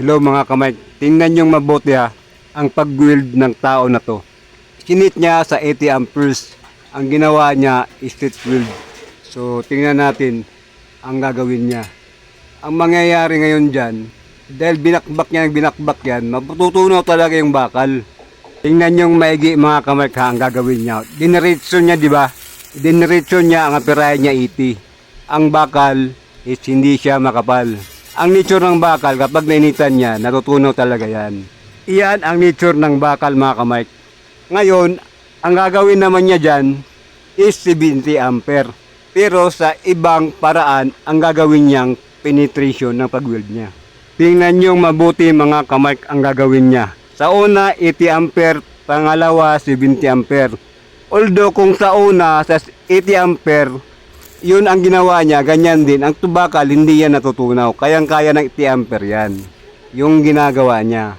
Hello mga kamay, tingnan nyo mabuti ang pag-weld ng tao na to. Sinit niya sa 80 amperes. Ang ginawa niya is street weld. So tingnan natin ang gagawin niya. Ang mangyayari ngayon dyan, dahil binakbak yan, matutunaw talaga yung bakal. Tingnan nyo maigi mga kamay ang gagawin niya. Dineritso niya, di ba? Dineritso niya ang apirahe niya 80. Ang bakal is hindi siya makapal. Ang nature ng bakal, kapag nainitan niya, natutunaw talaga yan. Iyan ang nature ng bakal mga kamay. Ngayon, ang gagawin naman niya dyan is 70 ampere. Pero sa ibang paraan, ang gagawin niyang penetration ng pag-weld niya. Tingnan nyo mabuti mga kamay ang gagawin niya. Sa una, 80 ampere. Pangalawa, 70 ampere. Although kung sa una, sa 80 ampere, yun ang ginawa niya, ganyan din. Ang tubakal, hindi yan natutunaw. Kayang-kaya ng 80 ampere yan. Yung ginagawa niya.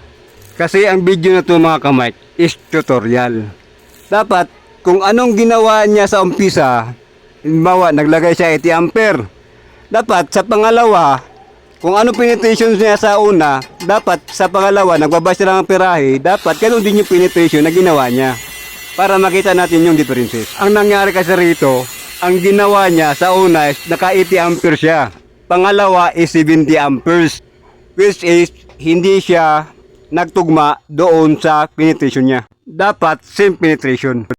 Kasi ang video na to mga kamay is tutorial. Dapat, kung anong ginawa niya sa umpisa, halimbawa, naglagay siya 80 ampere. Dapat, sa pangalawa, kung ano penetration niya sa una, dapat sa pangalawa, nagbaba siya ng pirahe, dapat ganun din yung penetration na ginawa niya. Para makita natin yung differences. Ang nangyari kasi rito, ang ginawa niya sa una is naka 80 amperes siya. Pangalawa is 70 amperes. Which is hindi siya nagtugma doon sa penetration niya. Dapat same penetration.